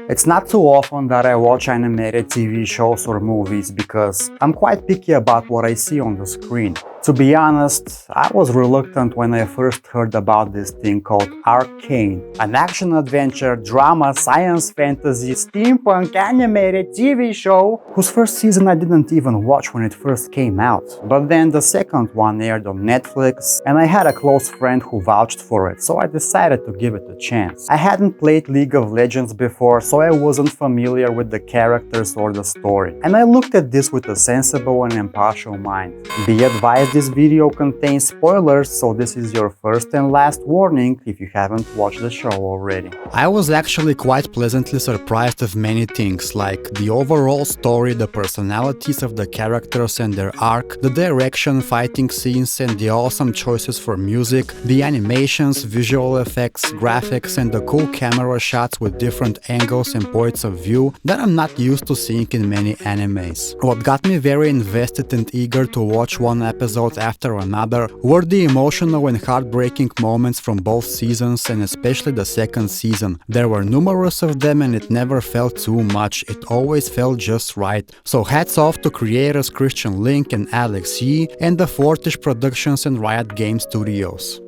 It's not too often that I watch animated TV shows or movies because I'm quite picky about what I see on the screen. To be honest, I was reluctant when I first heard about this thing called Arcane, an action-adventure, drama, science fantasy, steampunk animated TV show whose first season I didn't even watch when it first came out. But then the second one aired on Netflix and I had a close friend who vouched for it, so I decided to give it a chance. I hadn't played League of Legends before, so I wasn't familiar with the characters or the story, and I looked at this with a sensible and impartial mind. Be advised, this video contains spoilers, so this is your first and last warning if you haven't watched the show already. I was actually quite pleasantly surprised of many things, like the overall story, the personalities of the characters and their arc, the direction, fighting scenes and the awesome choices for music, the animations, visual effects, graphics and the cool camera shots with different angles and points of view that I'm not used to seeing in many animes. What got me very invested and eager to watch one episode after another were the emotional and heartbreaking moments from both seasons, and especially the second season. There were numerous of them and it never felt too much, it always felt just right. So hats off to creators Christian Link and Alex Yee and the Fortish Productions and Riot Games Studios.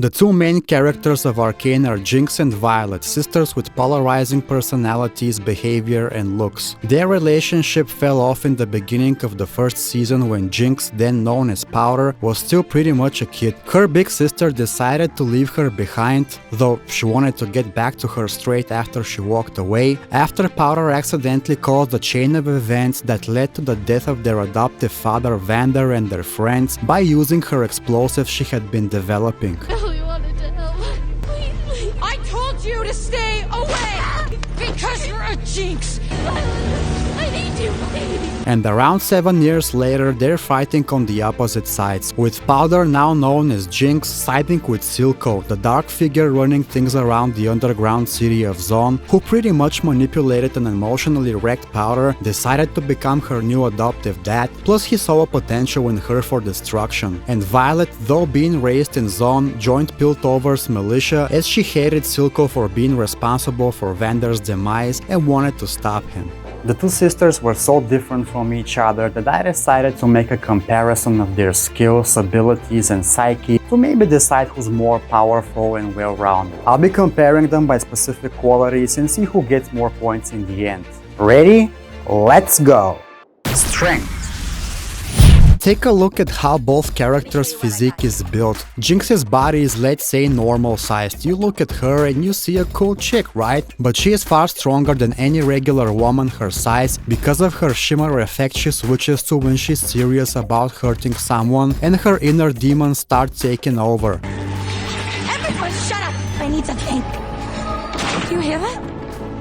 The two main characters of Arcane are Jinx and Violet, sisters with polarizing personalities, behavior and looks. Their relationship fell off in the beginning of the first season when Jinx, then known as Powder, was still pretty much a kid. Her big sister decided to leave her behind, though she wanted to get back to her straight after she walked away, after Powder accidentally caused a chain of events that led to the death of their adoptive father Vander and their friends by using her explosives she had been developing. We wanted to help. Please. I told you to stay away! Because you're a Jinx! I need you, please! And around 7 years later, they're fighting on the opposite sides, with Powder, now known as Jinx, siding with Silco, the dark figure running things around the underground city of Zone, who pretty much manipulated and emotionally wrecked Powder, decided to become her new adoptive dad, plus he saw a potential in her for destruction. And Violet, though being raised in Zone, joined Piltover's militia as she hated Silco for being responsible for Vander's demise and wanted to stop him. The two sisters were so different from each other that I decided to make a comparison of their skills, abilities and psyche to maybe decide who's more powerful and well-rounded. I'll be comparing them by specific qualities and see who gets more points in the end. Ready? Let's go! Strength. Take a look at how both characters' physique is built. Jinx's body is, let's say, normal sized. You look at her and you see a cool chick, right? But she is far stronger than any regular woman her size because of her shimmer effect she switches to when she's serious about hurting someone and her inner demons start taking over. Everyone shut up! I need to think. You hear that?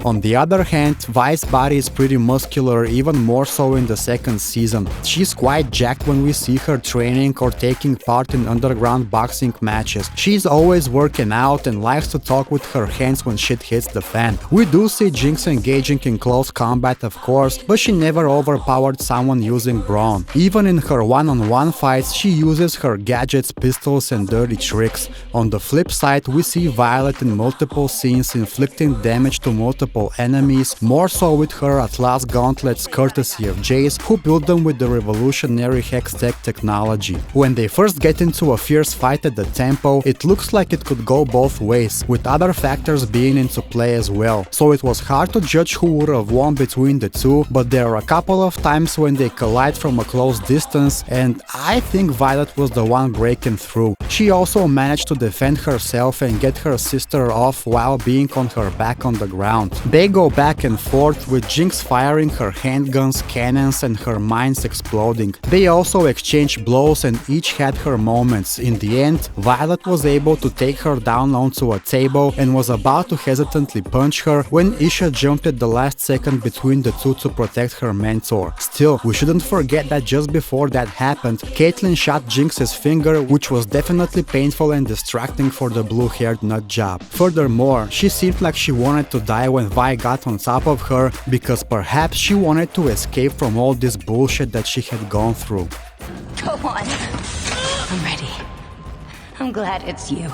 On the other hand, Vi's body is pretty muscular, even more so in the second season. She's quite jacked when we see her training or taking part in underground boxing matches. She's always working out and likes to talk with her hands when shit hits the fan. We do see Jinx engaging in close combat, of course, but she never overpowered someone using brawn. Even in her one-on-one fights, she uses her gadgets, pistols and dirty tricks. On the flip side, we see Violet in multiple scenes inflicting damage to multiple enemies, more so with her Atlas gauntlets courtesy of Jace, who built them with the revolutionary Hextech technology. When they first get into a fierce fight at the tempo, it looks like it could go both ways, with other factors being into play as well. So it was hard to judge who would have won between the two, but there are a couple of times when they collide from a close distance, and I think Violet was the one breaking through. She also managed to defend herself and get her sister off while being on her back on the ground. They go back and forth, with Jinx firing her handguns, cannons and her mines exploding. They also exchange blows and each had her moments. In the end, Violet was able to take her down onto a table and was about to hesitantly punch her when Isha jumped at the last second between the two to protect her mentor. Still, we shouldn't forget that just before that happened, Caitlyn shot Jinx's finger, which was definitely painful and distracting for the blue-haired nutjob. Furthermore, she seemed like she wanted to die when Vi got on top of her, because perhaps she wanted to escape from all this bullshit that she had gone through. Go on. I'm ready. I'm glad it's you.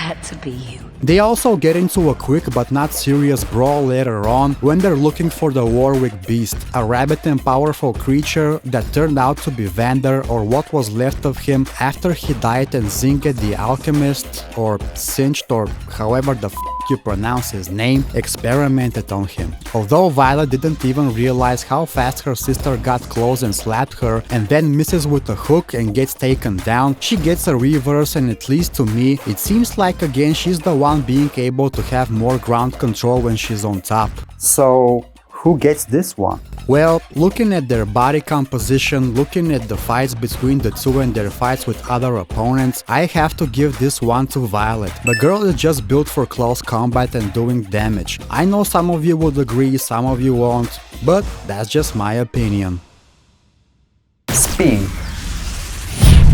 had to be you. They also get into a quick but not serious brawl later on when they're looking for the Warwick Beast, a rabid and powerful creature that turned out to be Vander, or what was left of him after he died and Zinged the Alchemist, or Singed, or however the you pronounce his name, experimented on him. Although Violet didn't even realize how fast her sister got close and slapped her and then misses with a hook and gets taken down, she gets a reverse, and at least to me, it seems like again she's the one being able to have more ground control when she's on top. So, who gets this one? Well, looking at their body composition, looking at the fights between the two and their fights with other opponents, I have to give this one to Violet. The girl is just built for close combat and doing damage. I know some of you would agree, some of you won't, but that's just my opinion. Spin.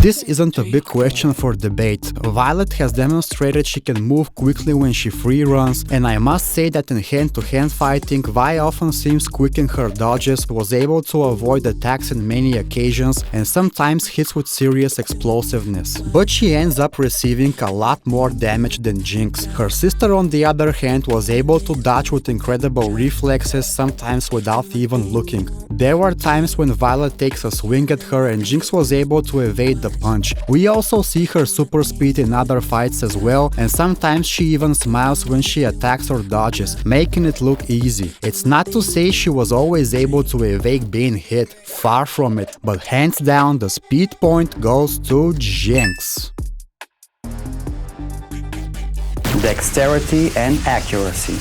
This isn't a big question for debate. Violet has demonstrated she can move quickly when she free runs, and I must say that in hand-to-hand fighting, Vi often seems quick in her dodges, was able to avoid attacks in many occasions, and sometimes hits with serious explosiveness. But she ends up receiving a lot more damage than Jinx. Her sister, on the other hand, was able to dodge with incredible reflexes, sometimes without even looking. There were times when Violet takes a swing at her and Jinx was able to evade the punch. We also see her super speed in other fights as well, and sometimes she even smiles when she attacks or dodges, making it look easy. It's not to say she was always able to evade being hit, far from it, but hands down the speed point goes to Jinx. Dexterity and accuracy.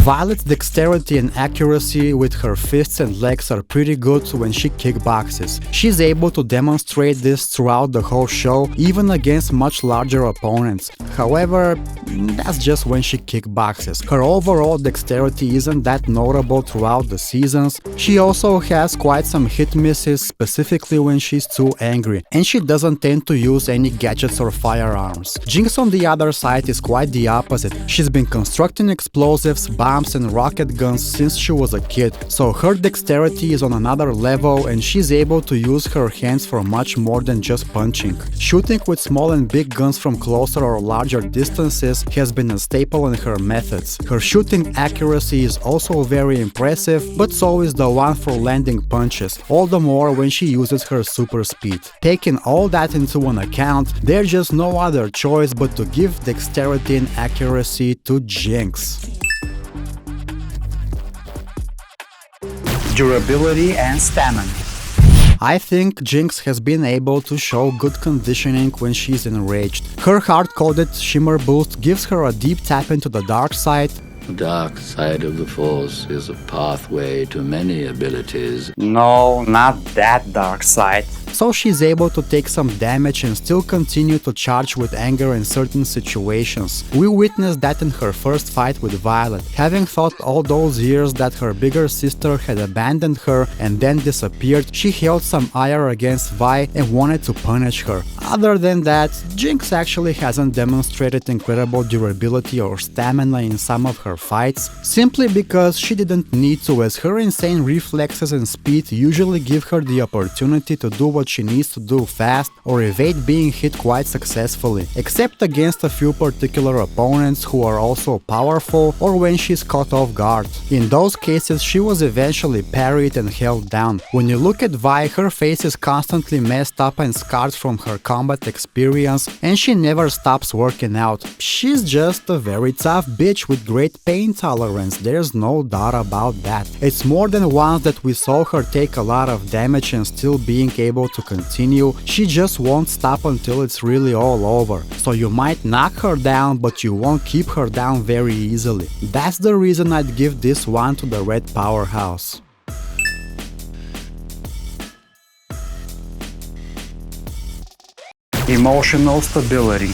Violet's dexterity and accuracy with her fists and legs are pretty good when she kickboxes. She's able to demonstrate this throughout the whole show, even against much larger opponents. However, that's just when she kickboxes. Her overall dexterity isn't that notable throughout the seasons. She also has quite some hit misses, specifically when she's too angry, and she doesn't tend to use any gadgets or firearms. Jinx, on the other side, is quite the opposite. She's been constructing explosives, bombs and rocket guns since she was a kid, so her dexterity is on another level and she's able to use her hands for much more than just punching. Shooting with small and big guns from closer or larger distances has been a staple in her methods. Her shooting accuracy is also very impressive, but so is the one for landing punches, all the more when she uses her super speed. Taking all that into an account, there's just no other choice but to give dexterity and accuracy to Jinx. Durability and stamina. I think Jinx has been able to show good conditioning when she's enraged. Her hard-coded Shimmer Boost gives her a deep tap into the dark side. The dark side of the Force is a pathway to many abilities. No, not that dark side. So she's able to take some damage and still continue to charge with anger in certain situations. We witnessed that in her first fight with Violet. Having thought all those years that her bigger sister had abandoned her and then disappeared, she held some ire against Vi and wanted to punish her. Other than that, Jinx actually hasn't demonstrated incredible durability or stamina in some of her fights, simply because she didn't need to, as her insane reflexes and speed usually give her the opportunity to do what she needs to do fast or evade being hit quite successfully, except against a few particular opponents who are also powerful or when she's caught off guard. In those cases, she was eventually parried and held down. When you look at Vi, her face is constantly messed up and scarred from her combat experience, and she never stops working out. She's just a very tough bitch with great pain tolerance, there's no doubt about that. It's more than once that we saw her take a lot of damage and still being able to continue. She just won't stop until it's really all over. So you might knock her down, but you won't keep her down very easily. That's the reason I'd give this one to the Red Powerhouse. Emotional stability.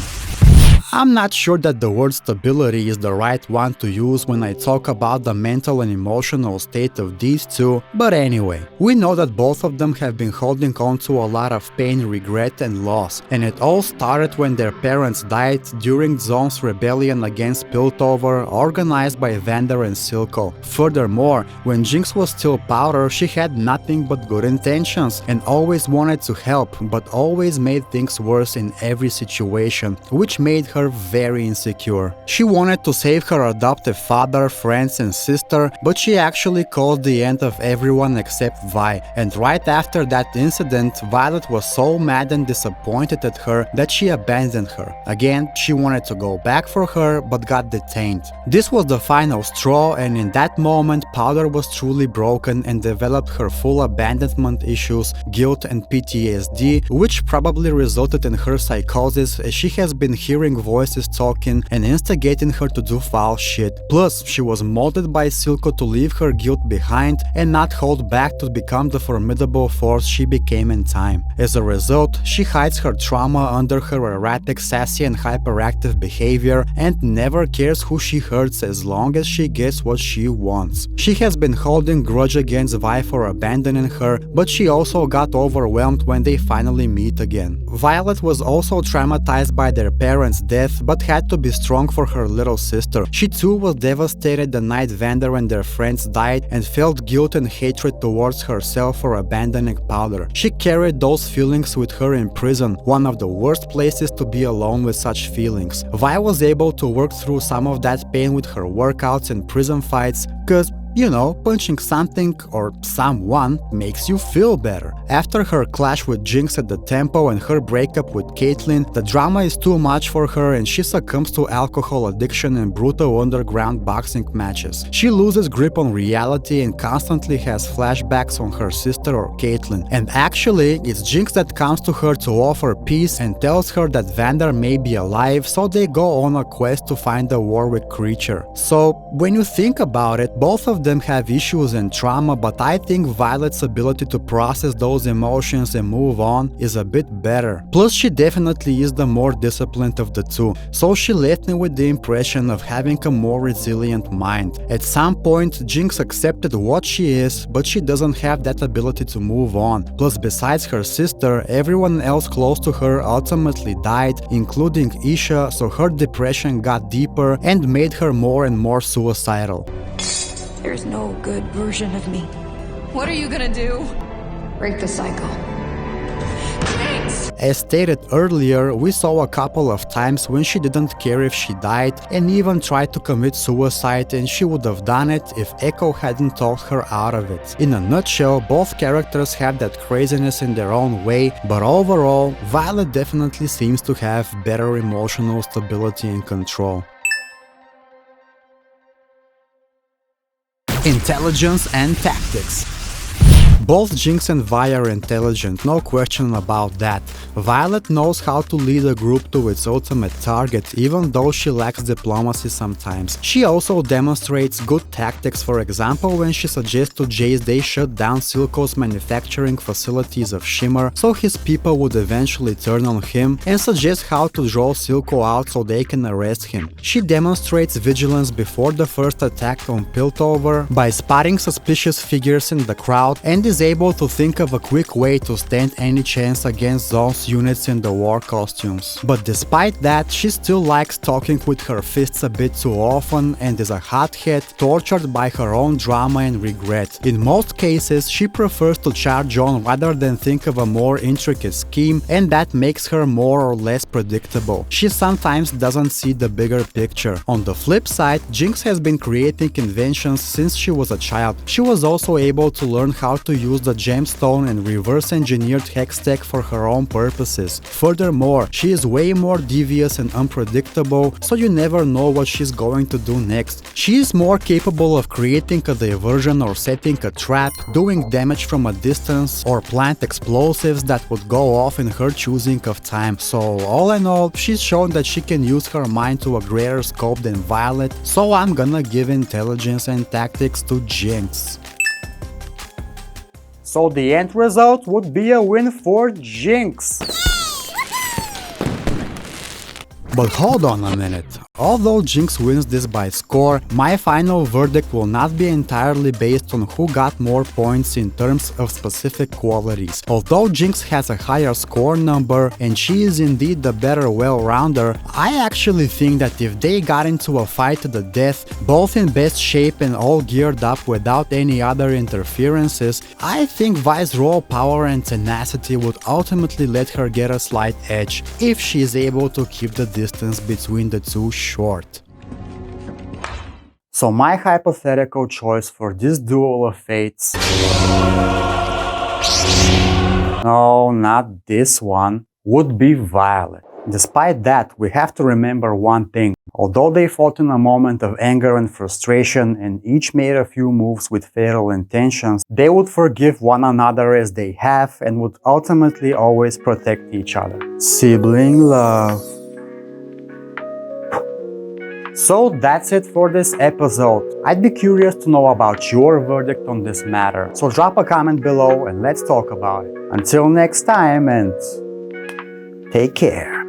I'm not sure that the word stability is the right one to use when I talk about the mental and emotional state of these two, but anyway, we know that both of them have been holding on to a lot of pain, regret and loss, and it all started when their parents died during Zone's rebellion against Piltover, organized by Vander and Silco. Furthermore, when Jinx was still Powder, she had nothing but good intentions and always wanted to help, but always made things worse in every situation, which made her her very insecure. She wanted to save her adoptive father, friends and sister, but she actually caused the end of everyone except Vi, and right after that incident, Violet was so mad and disappointed at her that she abandoned her. Again, she wanted to go back for her, but got detained. This was the final straw, and in that moment, Powder was truly broken and developed her full abandonment issues, guilt and PTSD, which probably resulted in her psychosis, as she has been hearing voices talking and instigating her to do foul shit. Plus, she was molded by Silco to leave her guilt behind and not hold back to become the formidable force she became in time. As a result, she hides her trauma under her erratic, sassy and hyperactive behavior and never cares who she hurts as long as she gets what she wants. She has been holding grudge against Vi for abandoning her, but she also got overwhelmed when they finally meet again. Violet was also traumatized by their parents' death, but had to be strong for her little sister. She too was devastated the night Vander and their friends died and felt guilt and hatred towards herself for abandoning Powder. She carried those feelings with her in prison, one of the worst places to be alone with such feelings. Vi was able to work through some of that pain with her workouts and prison fights, cause you know, punching something or someone makes you feel better. After her clash with Jinx at the temple and her breakup with Caitlyn, the drama is too much for her and she succumbs to alcohol addiction and brutal underground boxing matches. She loses grip on reality and constantly has flashbacks on her sister or Caitlyn. And actually, it's Jinx that comes to her to offer peace and tells her that Vander may be alive, so they go on a quest to find the Warwick creature. So, when you think about it, both of them have issues and trauma, but I think Violet's ability to process those emotions and move on is a bit better. Plus, she definitely is the more disciplined of the two, so she left me with the impression of having a more resilient mind. At some point, Jinx accepted what she is, but she doesn't have that ability to move on. Plus, besides her sister, everyone else close to her ultimately died, including Isha, so her depression got deeper and made her more and more suicidal. There's no good version of me. What are you gonna do? Break the cycle. Jinx! As stated earlier, we saw a couple of times when she didn't care if she died and even tried to commit suicide, and she would have done it if Echo hadn't talked her out of it. In a nutshell, both characters have that craziness in their own way, but overall, Violet definitely seems to have better emotional stability and control. Intelligence and tactics. Both Jinx and Vi are intelligent, no question about that. Violet knows how to lead a group to its ultimate target, even though she lacks diplomacy sometimes. She also demonstrates good tactics, for example when she suggests to Jace they shut down Silco's manufacturing facilities of Shimmer so his people would eventually turn on him, and suggests how to draw Silco out so they can arrest him. She demonstrates vigilance before the first attack on Piltover by spotting suspicious figures in the crowd, and is able to think of a quick way to stand any chance against those units in the war costumes. But despite that, she still likes talking with her fists a bit too often and is a hothead tortured by her own drama and regret. In most cases, she prefers to charge on rather than think of a more intricate scheme, and that makes her more or less predictable. She sometimes doesn't see the bigger picture. On the flip side, Jinx has been creating inventions since she was a child. She was also able to learn how to use the gemstone and reverse-engineered Hextech for her own purposes. Furthermore, she is way more devious and unpredictable, so you never know what she's going to do next. She is more capable of creating a diversion or setting a trap, doing damage from a distance, or plant explosives that would go off in her choosing of time. So all in all, she's shown that she can use her mind to a greater scope than Violet, so I'm gonna give intelligence and tactics to Jinx. So the end result would be a win for Jinx. But hold on a minute, Although Jinx wins this by score, my final verdict will not be entirely based on who got more points in terms of specific qualities. Although Jinx has a higher score number and she is indeed the better well-rounder, I actually think that if they got into a fight to the death, both in best shape and all geared up without any other interferences, I think Vi's raw power and tenacity would ultimately let her get a slight edge if she is able to keep the distance between the two short. So my hypothetical choice for this duel of fates... No, not this one, would be Violet. Despite that, we have to remember one thing. Although they fought in a moment of anger and frustration and each made a few moves with fatal intentions, they would forgive one another as they have and would ultimately always protect each other. Sibling love. So that's it for this episode. I'd be curious to know about your verdict on this matter, so drop a comment below and let's talk about it. Until next time, and take care.